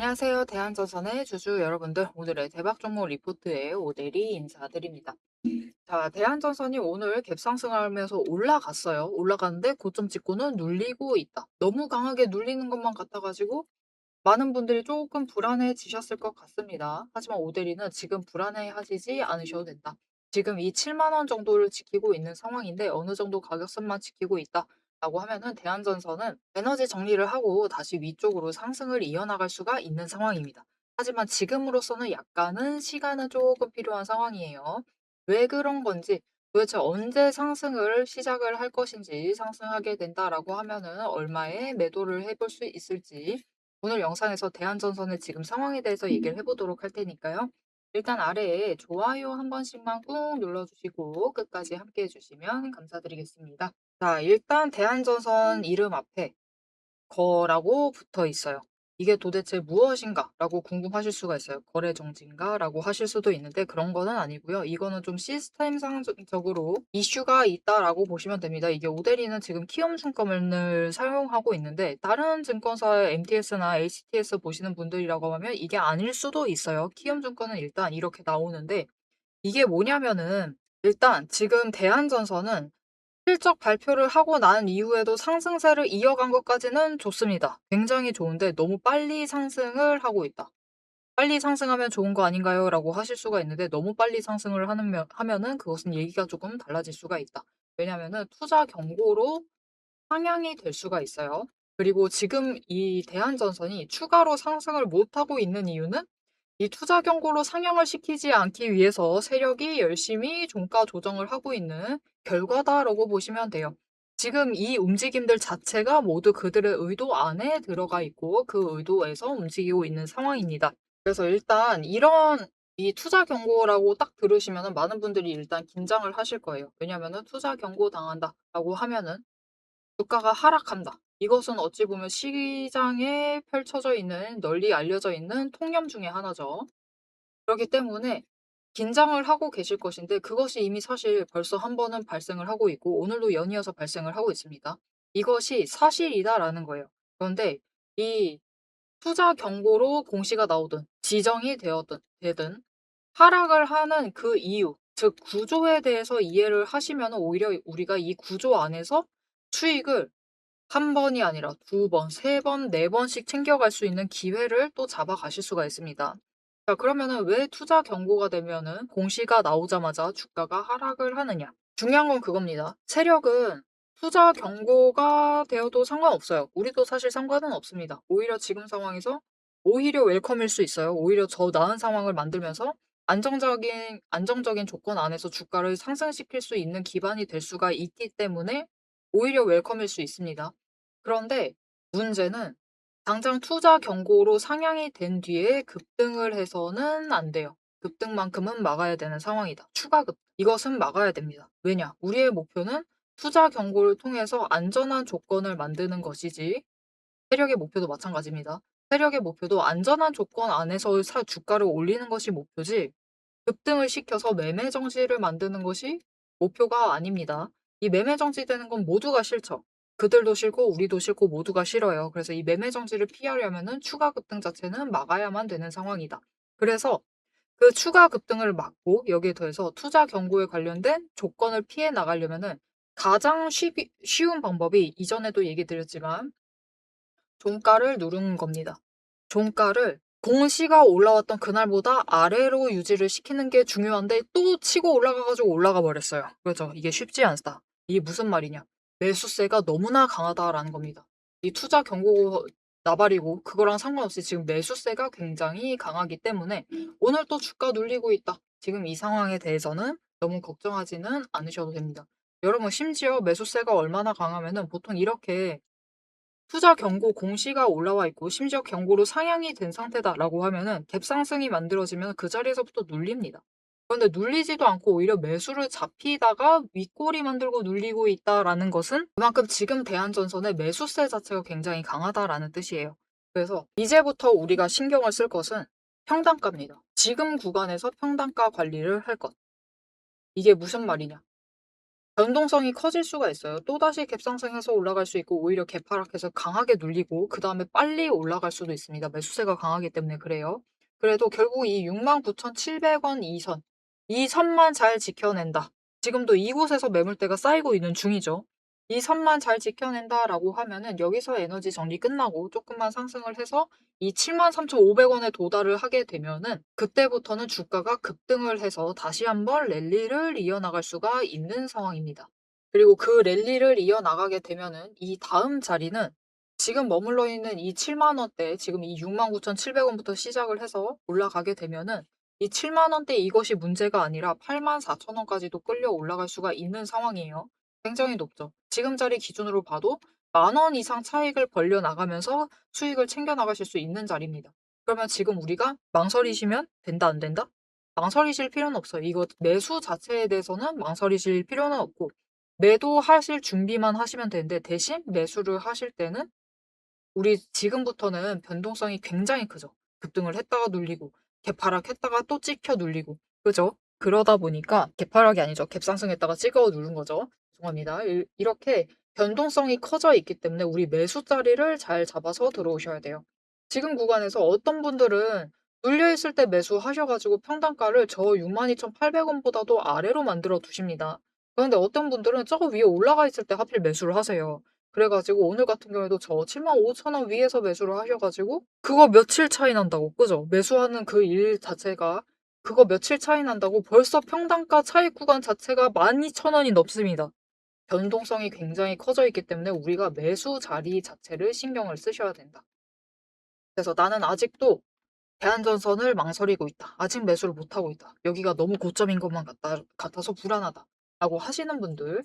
안녕하세요. 대한전선의 주주 여러분들. 오늘의 대박 종목 리포트에 오대리 인사드립니다. 자, 대한전선이 오늘 갭상승하면서 올라갔어요. 올라갔는데 고점 찍고는 눌리고 있다. 너무 강하게 눌리는 것만 같아가지고 많은 분들이 조금 불안해지셨을 것 같습니다. 하지만 오대리는 지금 불안해하시지 않으셔도 된다. 지금 이 7만 원 정도를 지키고 있는 상황인데 어느 정도 가격선만 지키고 있다. 라고 하면은 대한전선은 에너지 정리를 하고 다시 위쪽으로 상승을 이어나갈 수가 있는 상황입니다. 하지만 지금으로서는 약간은 시간은 조금 필요한 상황이에요. 왜 그런 건지 도대체 언제 상승을 시작을 할 것인지 상승하게 된다라고 하면은 얼마에 매도를 해볼 수 있을지 오늘 영상에서 대한전선의 지금 상황에 대해서 얘기를 해보도록 할 테니까요. 일단 아래에 좋아요 한 번씩만 꾹 눌러주시고 끝까지 함께 해주시면 감사드리겠습니다. 자, 일단 대한전선 이름 앞에 거라고 붙어 있어요. 이게 도대체 무엇인가라고 궁금하실 수가 있어요. 거래 정지인가라고 하실 수도 있는데 그런 거는 아니고요. 이거는 좀 시스템상적으로 이슈가 있다라고 보시면 됩니다. 이게 오데리는 지금 키움 증권을 사용하고 있는데 다른 증권사의 MTS나 HTS 보시는 분들이라고 하면 이게 아닐 수도 있어요. 키움 증권은 일단 이렇게 나오는데 이게 뭐냐면은 일단 지금 대한전선은 실적 발표를 하고 난 이후에도 상승세를 이어간 것까지는 좋습니다. 굉장히 좋은데 너무 빨리 상승을 하고 있다. 빨리 상승하면 좋은 거 아닌가요? 라고 하실 수가 있는데 너무 빨리 상승을 하면은 그것은 얘기가 조금 달라질 수가 있다. 왜냐면은 투자 경고로 상향이 될 수가 있어요. 그리고 지금 이 대한전선이 추가로 상승을 못하고 있는 이유는 이 투자 경고로 상향을 시키지 않기 위해서 세력이 열심히 종가 조정을 하고 있는 결과다라고 보시면 돼요. 지금 이 움직임들 자체가 모두 그들의 의도 안에 들어가 있고 그 의도에서 움직이고 있는 상황입니다. 그래서 일단 이런 이 투자 경고라고 딱 들으시면은 많은 분들이 일단 긴장을 하실 거예요. 왜냐면은 투자 경고 당한다라고 하면은 주가가 하락한다. 이것은 어찌 보면 시장에 펼쳐져 있는 널리 알려져 있는 통념 중에 하나죠. 그렇기 때문에 긴장을 하고 계실 것인데 그것이 이미 사실 벌써 한 번은 발생을 하고 있고 오늘도 연이어서 발생을 하고 있습니다. 이것이 사실이다라는 거예요. 그런데 이 투자 경고로 공시가 나오든 지정이 되든 하락을 하는 그 이유, 즉 구조에 대해서 이해를 하시면 오히려 우리가 이 구조 안에서 수익을 한 번이 아니라 두 번, 세 번, 네 번씩 챙겨갈 수 있는 기회를 또 잡아가실 수가 있습니다. 자, 그러면은 왜 투자 경고가 되면은 공시가 나오자마자 주가가 하락을 하느냐? 중요한 건 그겁니다. 세력은 투자 경고가 되어도 상관없어요. 우리도 사실 상관은 없습니다. 오히려 지금 상황에서 오히려 웰컴일 수 있어요. 오히려 더 나은 상황을 만들면서 안정적인 조건 안에서 주가를 상승시킬 수 있는 기반이 될 수가 있기 때문에 오히려 웰컴일 수 있습니다. 그런데 문제는 당장 투자 경고로 상향이 된 뒤에 급등을 해서는 안 돼요. 급등만큼은 막아야 되는 상황이다. 추가 급등. 이것은 막아야 됩니다. 왜냐? 우리의 목표는 투자 경고를 통해서 안전한 조건을 만드는 것이지 세력의 목표도 마찬가지입니다. 세력의 목표도 안전한 조건 안에서 주가를 올리는 것이 목표지 급등을 시켜서 매매 정지를 만드는 것이 목표가 아닙니다. 이 매매 정지되는 건 모두가 싫죠. 그들도 싫고 우리도 싫고 모두가 싫어요. 그래서 이 매매 정지를 피하려면은 추가 급등 자체는 막아야만 되는 상황이다. 그래서 그 추가 급등을 막고 여기에 더해서 투자 경고에 관련된 조건을 피해 나가려면은 가장 쉬운 방법이 이전에도 얘기 드렸지만 종가를 누르는 겁니다. 종가를 공시가 올라왔던 그날보다 아래로 유지를 시키는 게 중요한데 또 치고 올라가가지고 올라가 버렸어요. 그렇죠. 이게 쉽지 않다. 이게 무슨 말이냐. 매수세가 너무나 강하다라는 겁니다. 이 투자 경고 나발이고 그거랑 상관없이 지금 매수세가 굉장히 강하기 때문에 오늘 또 주가 눌리고 있다. 지금 이 상황에 대해서는 너무 걱정하지는 않으셔도 됩니다. 여러분 심지어 매수세가 얼마나 강하면은 보통 이렇게 투자 경고 공시가 올라와 있고 심지어 경고로 상향이 된 상태다라고 하면은 갭 상승이 만들어지면 그 자리에서부터 눌립니다. 그런데 눌리지도 않고 오히려 매수를 잡히다가 윗꼬리 만들고 눌리고 있다라는 것은 그만큼 지금 대한전선의 매수세 자체가 굉장히 강하다라는 뜻이에요. 그래서 이제부터 우리가 신경을 쓸 것은 평단가입니다. 지금 구간에서 평단가 관리를 할 것. 이게 무슨 말이냐? 변동성이 커질 수가 있어요. 또다시 갭상승해서 올라갈 수 있고 오히려 갭하락해서 강하게 눌리고 그다음에 빨리 올라갈 수도 있습니다. 매수세가 강하기 때문에 그래요. 그래도 결국 이 69,700원 이 선, 이 선만 잘 지켜낸다. 지금도 이곳에서 매물대가 쌓이고 있는 중이죠. 이 선만 잘 지켜낸다라고 하면은 여기서 에너지 정리 끝나고 조금만 상승을 해서 이 73,500원에 도달을 하게 되면은 그때부터는 주가가 급등을 해서 다시 한번 랠리를 이어나갈 수가 있는 상황입니다. 그리고 그 랠리를 이어나가게 되면은 이 다음 자리는 지금 머물러 있는 이 7만 원대, 지금 이 69,700원부터 시작을 해서 올라가게 되면은 이 7만 원대 이것이 문제가 아니라 84,000원까지도 끌려 올라갈 수가 있는 상황이에요. 굉장히 높죠. 지금 자리 기준으로 봐도 10,000원 이상 차익을 벌려 나가면서 수익을 챙겨 나가실 수 있는 자리입니다. 그러면 지금 우리가 망설이시면 된다, 안 된다? 망설이실 필요는 없어요. 이거 매수 자체에 대해서는 망설이실 필요는 없고 매도하실 준비만 하시면 되는데 대신 매수를 하실 때는 우리 지금부터는 변동성이 굉장히 크죠. 급등을 했다가 눌리고 개파락했다가 또 찍혀 눌리고 그죠? 그러다 보니까 개파락이 아니죠. 갭상승했다가 찍어 누른 거죠. 죄송합니다. 이렇게 변동성이 커져 있기 때문에 우리 매수 자리를 잘 잡아서 들어오셔야 돼요. 지금 구간에서 어떤 분들은 눌려 있을 때 매수하셔가지고 평단가를 저 62,800원보다도 아래로 만들어 두십니다. 그런데 어떤 분들은 저거 위에 올라가 있을 때 하필 매수를 하세요. 그래 가지고 오늘 같은 경우에도 저 75,000원 위에서 매수를 하셔 가지고 그거 며칠 차이 난다고 그죠? 매수하는 그 일 자체가 그거 며칠 차이 난다고 벌써 평단가 차익 구간 자체가 12,000원이 넘습니다. 변동성이 굉장히 커져 있기 때문에 우리가 매수 자리 자체를 신경을 쓰셔야 된다. 그래서 나는 아직도 대한전선을 망설이고 있다. 아직 매수를 못하고 있다. 여기가 너무 고점인 것만 같아서 불안하다. 라고 하시는 분들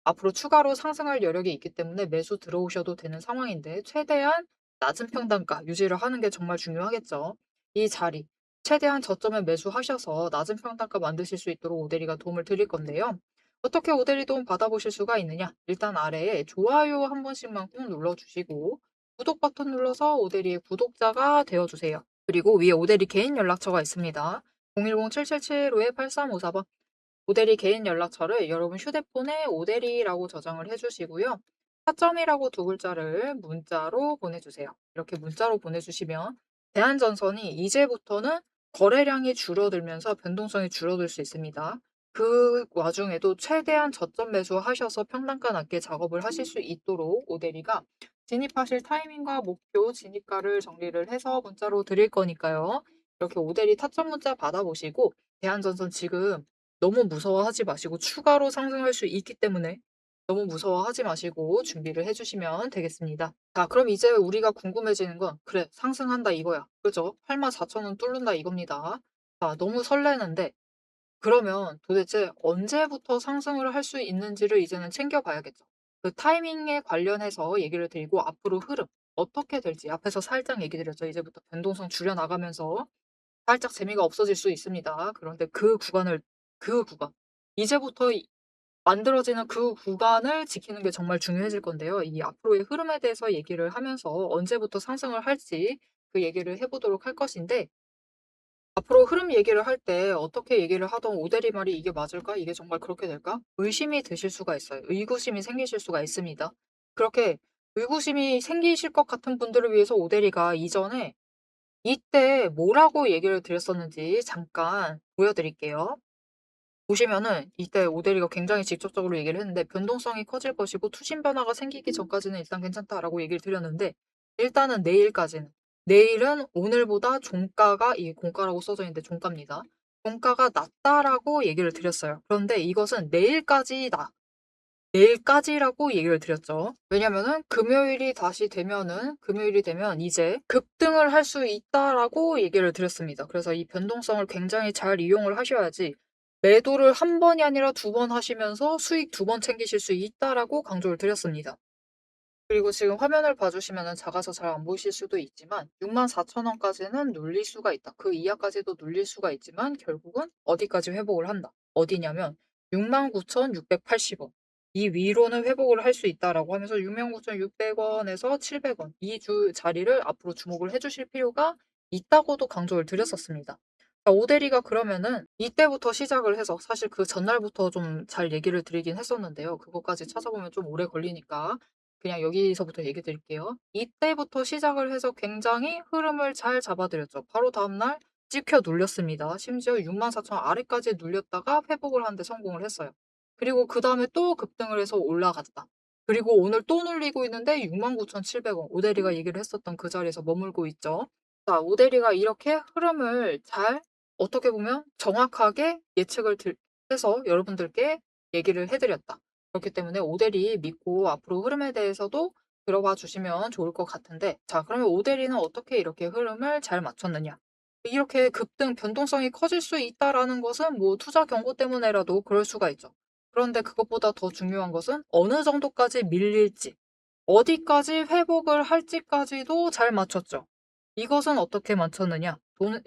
앞으로 추가로 상승할 여력이 있기 때문에 매수 들어오셔도 되는 상황인데 최대한 낮은 평단가 유지를 하는 게 정말 중요하겠죠. 이 자리 최대한 저점에 매수하셔서 낮은 평단가 만드실 수 있도록 오대리가 도움을 드릴 건데요. 어떻게 오대리 도움 받아보실 수가 있느냐? 일단 아래에 좋아요 한 번씩만 꾹 눌러주시고 구독 버튼 눌러서 오대리의 구독자가 되어주세요. 그리고 위에 오대리 개인 연락처가 있습니다. 010-777-5-8354번 오대리 개인 연락처를 여러분 휴대폰에 오대리라고 저장을 해주시고요. 타점이라고 두 글자를 문자로 보내주세요. 이렇게 문자로 보내주시면 대한전선이 이제부터는 거래량이 줄어들면서 변동성이 줄어들 수 있습니다. 그 와중에도 최대한 저점 매수하셔서 평단가 낮게 작업을 하실 수 있도록 오대리가 진입하실 타이밍과 목표, 진입가를 정리를 해서 문자로 드릴 거니까요. 이렇게 오대리 타점 문자 받아보시고 대한전선 지금 너무 무서워하지 마시고 추가로 상승할 수 있기 때문에 너무 무서워하지 마시고 준비를 해주시면 되겠습니다. 자, 그럼 이제 우리가 궁금해지는 건 그래, 상승한다 이거야. 그죠? 84,000원 뚫는다 이겁니다. 자, 너무 설레는데 그러면 도대체 언제부터 상승을 할 수 있는지를 이제는 챙겨봐야겠죠. 그 타이밍에 관련해서 얘기를 드리고 앞으로 흐름 어떻게 될지 앞에서 살짝 얘기 드렸죠. 이제부터 변동성 줄여나가면서 살짝 재미가 없어질 수 있습니다. 그런데 그 구간, 이제부터 만들어지는 그 구간을 지키는 게 정말 중요해질 건데요. 이 앞으로의 흐름에 대해서 얘기를 하면서 언제부터 상승을 할지 그 얘기를 해보도록 할 것인데, 앞으로 흐름 얘기를 할 때 어떻게 얘기를 하던 오대리 말이 이게 맞을까? 이게 정말 그렇게 될까? 의심이 드실 수가 있어요. 의구심이 생기실 수가 있습니다. 그렇게 의구심이 생기실 것 같은 분들을 위해서 오대리가 이전에 이때 뭐라고 얘기를 드렸었는지 잠깐 보여드릴게요. 보시면은 이때 오대리가 굉장히 직접적으로 얘기를 했는데 변동성이 커질 것이고 투심 변화가 생기기 전까지는 일단 괜찮다라고 얘기를 드렸는데 일단은 내일까지는 내일은 오늘보다 종가가 이 공가라고 써져 있는데 종가입니다. 종가가 낮다라고 얘기를 드렸어요. 그런데 이것은 내일까지다. 내일까지라고 얘기를 드렸죠. 왜냐면은 금요일이 되면 이제 급등을 할 수 있다라고 얘기를 드렸습니다. 그래서 이 변동성을 굉장히 잘 이용을 하셔야지 매도를 한 번이 아니라 두 번 하시면서 수익 두 번 챙기실 수 있다라고 강조를 드렸습니다. 그리고 지금 화면을 봐주시면은 작아서 잘 안 보이실 수도 있지만 64,000원까지는 눌릴 수가 있다. 그 이하까지도 눌릴 수가 있지만 결국은 어디까지 회복을 한다. 어디냐면 69,680원. 이 위로는 회복을 할 수 있다라고 하면서 69,600원에서 700원 이 주 자리를 앞으로 주목을 해주실 필요가 있다고도 강조를 드렸었습니다. 자, 오대리가 그러면은 이때부터 시작을 해서 사실 그 전날부터 좀 잘 얘기를 드리긴 했었는데요. 그것까지 찾아보면 좀 오래 걸리니까 그냥 여기서부터 얘기 드릴게요. 이때부터 시작을 해서 굉장히 흐름을 잘 잡아들였죠. 바로 다음날 찍혀 눌렸습니다. 심지어 64,000 아래까지 눌렸다가 회복을 하는 데 성공을 했어요. 그리고 그다음에 또 급등을 해서 올라갔다. 그리고 오늘 또 눌리고 있는데 69,700원 오대리가 얘기를 했었던 그 자리에서 머물고 있죠. 자, 오대리가 이렇게 흐름을 잘 어떻게 보면 정확하게 예측을 해서 여러분들께 얘기를 해드렸다. 그렇기 때문에 오대리 믿고 앞으로 흐름에 대해서도 들어봐 주시면 좋을 것 같은데, 자, 그러면 오대리는 어떻게 이렇게 흐름을 잘 맞췄느냐? 이렇게 급등 변동성이 커질 수 있다라는 것은 뭐 투자 경고 때문에라도 그럴 수가 있죠. 그런데 그것보다 더 중요한 것은 어느 정도까지 밀릴지, 어디까지 회복을 할지까지도 잘 맞췄죠. 이것은 어떻게 맞췄느냐?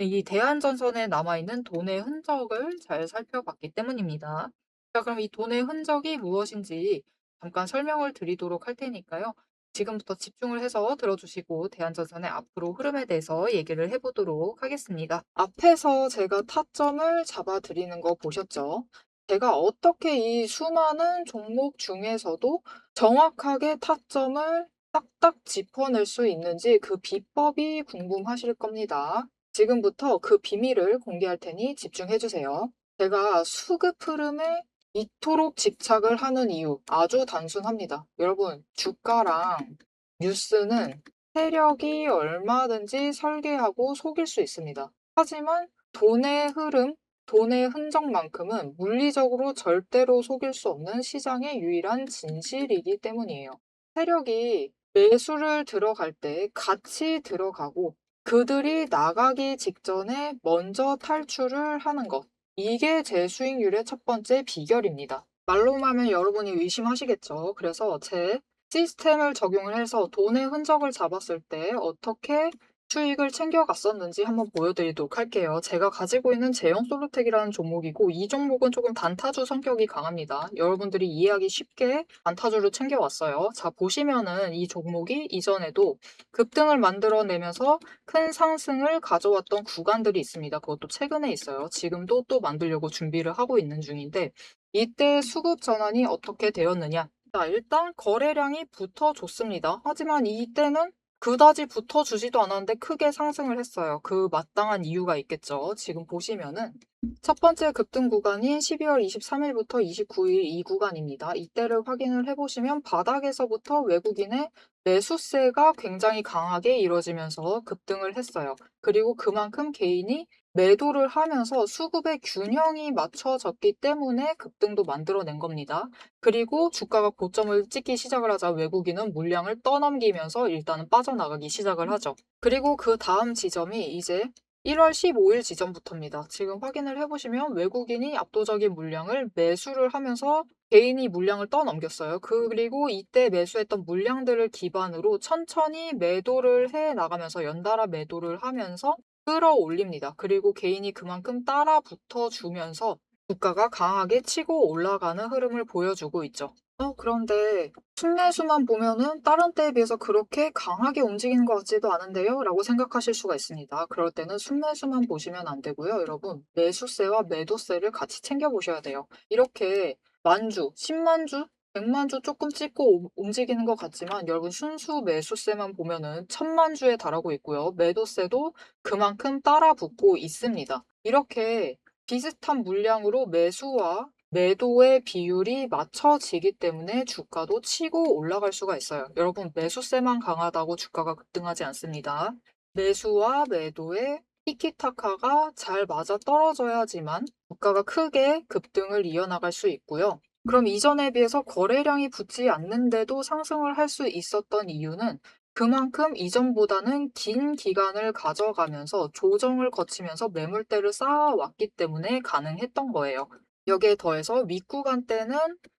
이 대한전선에 남아있는 돈의 흔적을 잘 살펴봤기 때문입니다. 자, 그럼 이 돈의 흔적이 무엇인지 잠깐 설명을 드리도록 할 테니까요. 지금부터 집중을 해서 들어주시고 대한전선의 앞으로 흐름에 대해서 얘기를 해보도록 하겠습니다. 앞에서 제가 타점을 잡아드리는 거 보셨죠? 제가 어떻게 이 수많은 종목 중에서도 정확하게 타점을 딱딱 짚어낼 수 있는지 그 비법이 궁금하실 겁니다. 지금부터 그 비밀을 공개할 테니 집중해 주세요. 제가 수급 흐름에 이토록 집착을 하는 이유 아주 단순합니다. 여러분, 주가랑 뉴스는 세력이 얼마든지 설계하고 속일 수 있습니다. 하지만 돈의 흐름, 돈의 흔적만큼은 물리적으로 절대로 속일 수 없는 시장의 유일한 진실이기 때문이에요. 세력이 매수를 들어갈 때 같이 들어가고 그들이 나가기 직전에 먼저 탈출을 하는 것. 이게 제 수익률의 첫 번째 비결입니다. 말로만 하면 여러분이 의심하시겠죠. 그래서 제 시스템을 적용을 해서 돈의 흔적을 잡았을 때 어떻게 수익을 챙겨갔었는지 한번 보여드리도록 할게요. 제가 가지고 있는 제형 솔루텍이라는 종목이고 이 종목은 조금 단타주 성격이 강합니다. 여러분들이 이해하기 쉽게 단타주를 챙겨왔어요. 자, 보시면은 이 종목이 이전에도 급등을 만들어내면서 큰 상승을 가져왔던 구간들이 있습니다. 그것도 최근에 있어요. 지금도 또 만들려고 준비를 하고 있는 중인데 이때 수급 전환이 어떻게 되었느냐? 자, 일단 거래량이 붙어줬습니다. 하지만 이때는 그다지 붙어주지도 않았는데 크게 상승을 했어요. 그 마땅한 이유가 있겠죠. 지금 보시면은 첫 번째 급등 구간인 12월 23일부터 29일 이 구간입니다. 이때를 확인을 해보시면 바닥에서부터 외국인의 매수세가 굉장히 강하게 이루어지면서 급등을 했어요. 그리고 그만큼 개인이 매도를 하면서 수급의 균형이 맞춰졌기 때문에 급등도 만들어낸 겁니다. 그리고 주가가 고점을 찍기 시작을 하자 외국인은 물량을 떠넘기면서 일단은 빠져나가기 시작을 하죠. 그리고 그 다음 지점이 이제 1월 15일 지점부터입니다. 지금 확인을 해보시면 외국인이 압도적인 물량을 매수를 하면서 개인이 물량을 떠넘겼어요. 그리고 이때 매수했던 물량들을 기반으로 천천히 매도를 해 나가면서 연달아 매도를 하면서 끌어올립니다. 그리고 개인이 그만큼 따라 붙어주면서 주가가 강하게 치고 올라가는 흐름을 보여주고 있죠. 그런데 순매수만 보면은 다른 때에 비해서 그렇게 강하게 움직이는 것 같지도 않은데요? 라고 생각하실 수가 있습니다. 그럴 때는 순매수만 보시면 안 되고요. 여러분, 매수세와 매도세를 같이 챙겨보셔야 돼요. 이렇게 만주, 10만주, 100만주 조금 찍고 움직이는 것 같지만 여러분 순수 매수세만 보면은 1000만주에 달하고 있고요. 매도세도 그만큼 따라 붙고 있습니다. 이렇게 비슷한 물량으로 매수와 매도의 비율이 맞춰지기 때문에 주가도 치고 올라갈 수가 있어요. 여러분, 매수세만 강하다고 주가가 급등하지 않습니다. 매수와 매도의 티키타카가 잘 맞아 떨어져야지만 주가가 크게 급등을 이어나갈 수 있고요. 그럼 이전에 비해서 거래량이 붙지 않는데도 상승을 할 수 있었던 이유는 그만큼 이전보다는 긴 기간을 가져가면서 조정을 거치면서 매물대를 쌓아왔기 때문에 가능했던 거예요. 여기에 더해서 윗구간 때는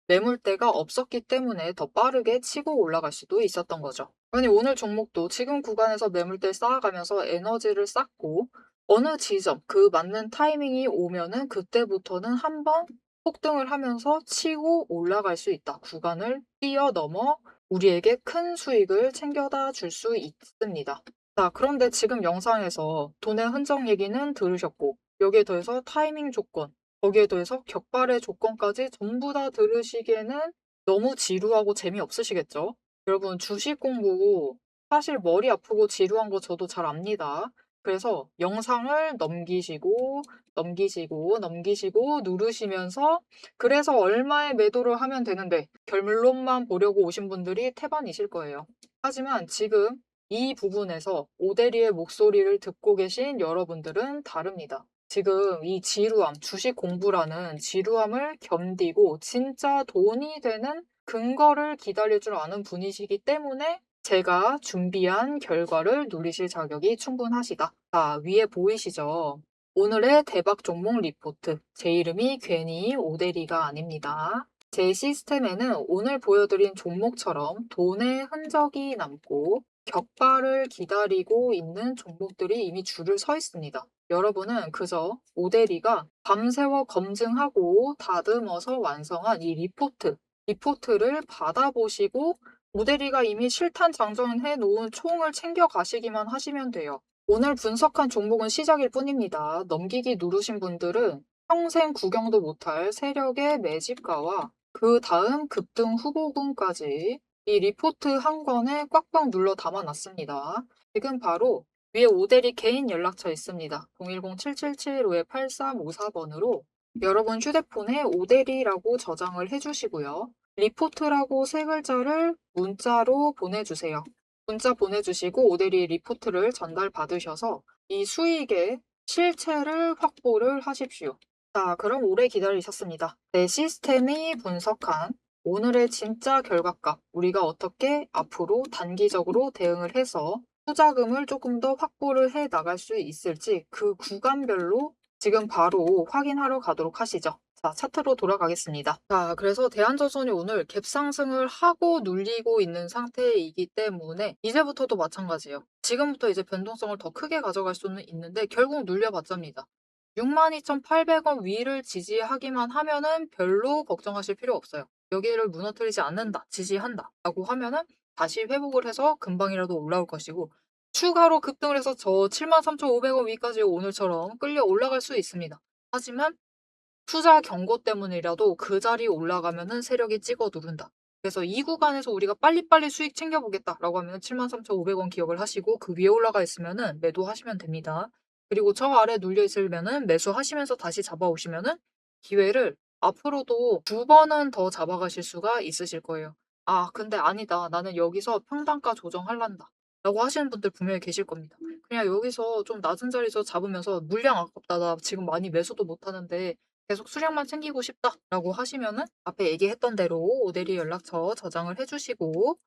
매물대가 없었기 때문에 더 빠르게 치고 올라갈 수도 있었던 거죠. 아니, 오늘 종목도 지금 구간에서 매물대 쌓아가면서 에너지를 쌓고 어느 지점, 그 맞는 타이밍이 오면은 그때부터는 한번 폭등을 하면서 치고 올라갈 수 있다. 구간을 뛰어넘어 우리에게 큰 수익을 챙겨다 줄 수 있습니다. 자, 그런데 지금 영상에서 돈의 흔적 얘기는 들으셨고 여기에 더해서 타이밍 조건, 거기에 더해서 격발의 조건까지 전부 다 들으시기에는 너무 지루하고 재미없으시겠죠? 여러분 주식 공부 사실 머리 아프고 지루한 거 저도 잘 압니다. 그래서 영상을 넘기시고, 넘기시고, 넘기시고 누르시면서 그래서 얼마에 매도를 하면 되는데 결론만 보려고 오신 분들이 태반이실 거예요. 하지만 지금 이 부분에서 오대리의 목소리를 듣고 계신 여러분들은 다릅니다. 지금 이 지루함, 주식 공부라는 지루함을 견디고 진짜 돈이 되는 근거를 기다릴 줄 아는 분이시기 때문에 제가 준비한 결과를 누리실 자격이 충분하시다. 자, 위에 보이시죠? 오늘의 대박 종목 리포트. 제 이름이 괜히 오대리가 아닙니다. 제 시스템에는 오늘 보여드린 종목처럼 돈의 흔적이 남고 격발을 기다리고 있는 종목들이 이미 줄을 서 있습니다. 여러분은 그저 오대리가 밤새워 검증하고 다듬어서 완성한 이 리포트를 받아보시고 오대리가 이미 실탄 장전해 놓은 총을 챙겨 가시기만 하시면 돼요. 오늘 분석한 종목은 시작일 뿐입니다. 넘기기 누르신 분들은 평생 구경도 못할 세력의 매집가와 그 다음 급등 후보군까지 이 리포트 한 권에 꽉꽉 눌러 담아놨습니다. 지금 바로 위에 오대리 개인 연락처 있습니다. 010-777-8354번으로 여러분 휴대폰에 오대리라고 저장을 해주시고요. 리포트라고 세 글자를 문자로 보내주세요. 문자 보내주시고 오대리 리포트를 전달받으셔서 이 수익의 실체를 확보를 하십시오. 자, 그럼 오래 기다리셨습니다. 내 시스템이 분석한 오늘의 진짜 결과값, 우리가 어떻게 앞으로 단기적으로 대응을 해서 투자금을 조금 더 확보를 해 나갈 수 있을지 그 구간별로 지금 바로 확인하러 가도록 하시죠. 자, 차트로 돌아가겠습니다. 자, 그래서 대한전선이 오늘 갭상승을 하고 눌리고 있는 상태이기 때문에 이제부터도 마찬가지예요. 지금부터 이제 변동성을 더 크게 가져갈 수는 있는데 결국 눌려봤자입니다. 62,800원 위를 지지하기만 하면은 별로 걱정하실 필요 없어요. 여기를 무너뜨리지 않는다, 지지한다 라고 하면은 다시 회복을 해서 금방이라도 올라올 것이고 추가로 급등을 해서 저 73,500원 위까지 오늘처럼 끌려 올라갈 수 있습니다. 하지만 투자 경고 때문이라도 그 자리 올라가면은 세력이 찍어 누른다. 그래서 이 구간에서 우리가 빨리빨리 수익 챙겨보겠다라고 하면 73,500원 기억을 하시고 그 위에 올라가 있으면은 매도하시면 됩니다. 그리고 저 아래 눌려 있으면은 매수하시면서 다시 잡아오시면은 기회를 앞으로도 2번은 더 잡아가실 수가 있으실 거예요. 아, 근데 아니다. 나는 여기서 평단가 조정할란다. 라고 하시는 분들 분명히 계실 겁니다. 그냥 여기서 좀 낮은 자리에서 잡으면서 물량 아깝다. 나 지금 많이 매수도 못하는데 계속 수량만 챙기고 싶다라고 하시면은 앞에 얘기했던 대로 오대리 연락처 저장을 해주시고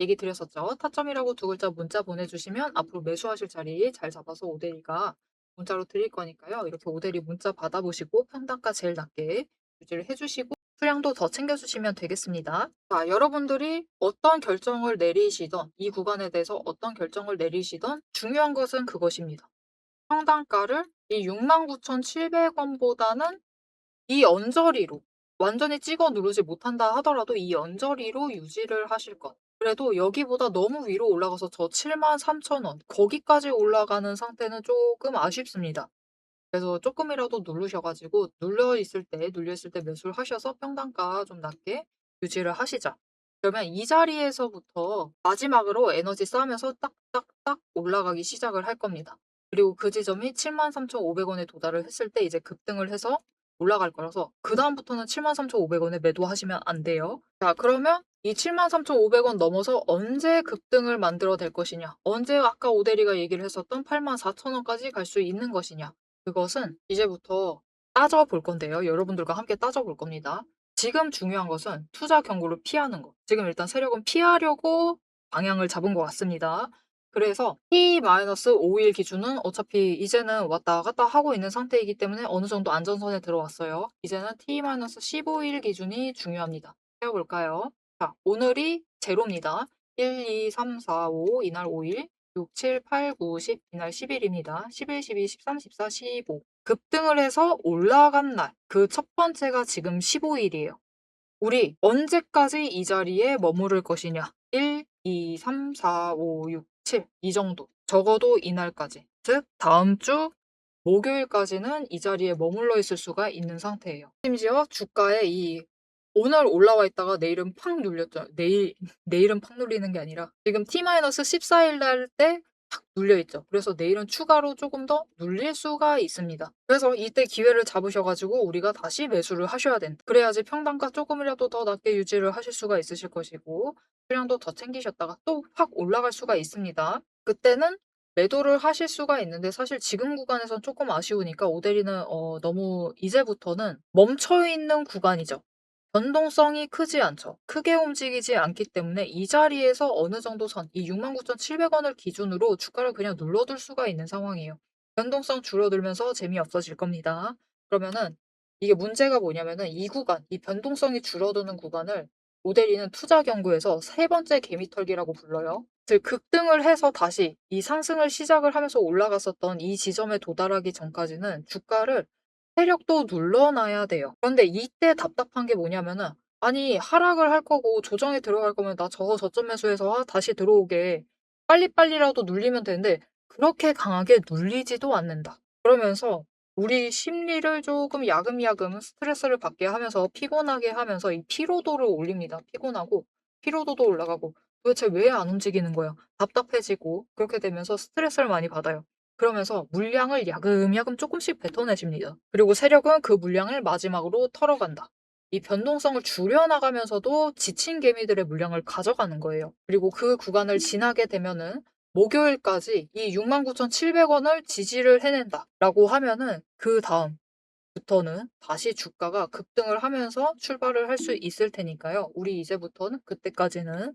얘기 드렸었죠. 타점이라고 두 글자 문자 보내주시면 앞으로 매수하실 자리 잘 잡아서 오대리가 문자로 드릴 거니까요. 이렇게 오대리 문자 받아보시고 평단가 제일 낮게 유지를 해주시고 수량도 더 챙겨주시면 되겠습니다. 자, 여러분들이 어떤 결정을 내리시던 이 구간에 대해서 어떤 결정을 내리시던 중요한 것은 그것입니다. 평단가를 이 69,700원보다는 이 언저리로 완전히 찍어 누르지 못한다 하더라도 이 언저리로 유지를 하실 것. 그래도 여기보다 너무 위로 올라가서 저 73,000원 거기까지 올라가는 상태는 조금 아쉽습니다. 그래서 조금이라도 누르셔가지고 눌려 있을 때 매수를 하셔서 평단가 좀 낮게 유지를 하시자. 그러면 이 자리에서부터 마지막으로 에너지 쌓으면서 딱딱딱 올라가기 시작을 할 겁니다. 그리고 그 지점이 73,500원에 도달을 했을 때 이제 급등을 해서 올라갈 거라서 그다음부터는 73,500원에 매도하시면 안 돼요. 자, 그러면 이 73,500원 넘어서 언제 급등을 만들어 낼 것이냐? 언제 아까 오대리가 얘기를 했었던 84,000원까지 갈 수 있는 것이냐? 그것은 이제부터 따져볼 건데요. 여러분들과 함께 따져볼 겁니다. 지금 중요한 것은 투자 경고를 피하는 거. 지금 일단 세력은 피하려고 방향을 잡은 것 같습니다. 그래서 T-5일 기준은 어차피 이제는 왔다 갔다 하고 있는 상태이기 때문에 어느 정도 안전선에 들어왔어요. 이제는 T-15일 기준이 중요합니다. 해볼까요? 자, 오늘이 제로입니다. 1, 2, 3, 4, 5 이날 5일 6, 7, 8, 9, 10 이날 10일입니다. 11, 12, 13, 14, 15 급등을 해서 올라간 날 그 첫 번째가 지금 15일이에요. 우리 언제까지 이 자리에 머무를 것이냐? 1, 2, 3, 4, 5, 6, 7 이 정도. 적어도 이날까지. 즉 다음 주 목요일까지는 이 자리에 머물러 있을 수가 있는 상태예요. 심지어 주가에 이 오늘 올라와 있다가 내일은 팍 눌렸죠. 내일은 팍 눌리는 게 아니라 지금 T-14일 날 때 팍 눌려 있죠. 그래서 내일은 추가로 조금 더 눌릴 수가 있습니다. 그래서 이때 기회를 잡으셔 가지고 우리가 다시 매수를 하셔야 된다. 그래야지 평단가 조금이라도 더 낮게 유지를 하실 수가 있으실 것이고 수량도 더 챙기셨다가 또 확 올라갈 수가 있습니다. 그때는 매도를 하실 수가 있는데 사실 지금 구간에선 조금 아쉬우니까 오데리는 너무 이제부터는 멈춰 있는 구간이죠. 변동성이 크지 않죠. 크게 움직이지 않기 때문에 이 자리에서 어느 정도 선, 이 69,700 원을 기준으로 주가를 그냥 눌러둘 수가 있는 상황이에요. 변동성 줄어들면서 재미없어질 겁니다. 그러면은 이게 문제가 뭐냐면은 이 구간, 이 변동성이 줄어드는 구간을 오데리는 투자 경고에서 세 번째 개미털기라고 불러요. 즉 급등을 해서 다시 이 상승을 시작을 하면서 올라갔었던 이 지점에 도달하기 전까지는 주가를 세력도 눌러놔야 돼요. 그런데 이때 답답한 게 뭐냐면은 아니 하락을 할 거고 조정에 들어갈 거면 나 저점 매수해서 다시 들어오게 빨리빨리라도 눌리면 되는데 그렇게 강하게 눌리지도 않는다. 그러면서 우리 심리를 조금 야금야금 스트레스를 받게 하면서 피곤하게 하면서 이 피로도를 올립니다. 피곤하고 피로도도 올라가고 도대체 왜 안 움직이는 거야? 답답해지고 그렇게 되면서 스트레스를 많이 받아요. 그러면서 물량을 야금야금 조금씩 뱉어내십니다. 그리고 세력은 그 물량을 마지막으로 털어간다. 이 변동성을 줄여나가면서도 지친 개미들의 물량을 가져가는 거예요. 그리고 그 구간을 지나게 되면은 목요일까지 이 69,700 원을 지지를 해낸다라고 하면은 그다음부터는 다시 주가가 급등을 하면서 출발을 할 수 있을 테니까요. 우리 이제부터는 그때까지는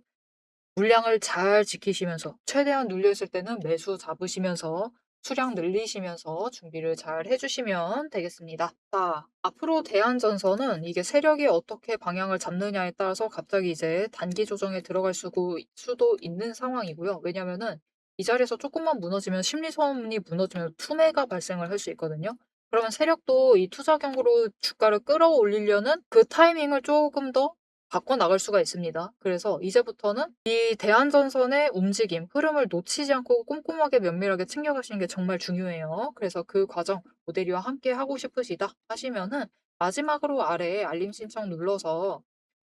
물량을 잘 지키시면서 최대한 눌려 있을 때는 매수 잡으시면서 수량 늘리시면서 준비를 잘 해주시면 되겠습니다. 자, 앞으로 대한전선은 이게 세력이 어떻게 방향을 잡느냐에 따라서 갑자기 이제 단기 조정에 들어갈 수도 있는 상황이고요. 왜냐면은 이 자리에서 조금만 무너지면 심리선이 무너지면 투매가 발생을 할 수 있거든요. 그러면 세력도 이 투자 경고로 주가를 끌어올리려는 그 타이밍을 조금 더 바꿔나갈 수가 있습니다. 그래서 이제부터는 이 대한전선의 움직임, 흐름을 놓치지 않고 꼼꼼하게 면밀하게 챙겨가시는 게 정말 중요해요. 그래서 그 과정 모델이와 함께 하고 싶으시다 하시면은 마지막으로 아래에 알림 신청 눌러서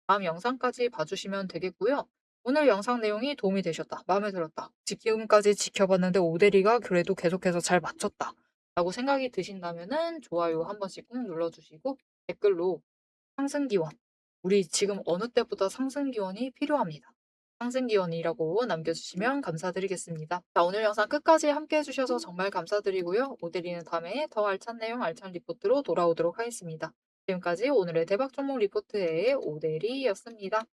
다음 영상까지 봐주시면 되겠고요. 오늘 영상 내용이 도움이 되셨다, 마음에 들었다, 지금까지 지켜봤는데 오대리가 그래도 계속해서 잘 맞췄다 라고 생각이 드신다면은 좋아요 한 번씩 꾹 눌러주시고 댓글로 상승 기원. 우리 지금 어느 때보다 상승 기원이 필요합니다. 상승 기원이라고 남겨주시면 감사드리겠습니다. 자, 오늘 영상 끝까지 함께 해주셔서 정말 감사드리고요. 오데리는 다음에 더 알찬 내용, 알찬 리포트로 돌아오도록 하겠습니다. 지금까지 오늘의 대박 종목 리포트의 오데리였습니다.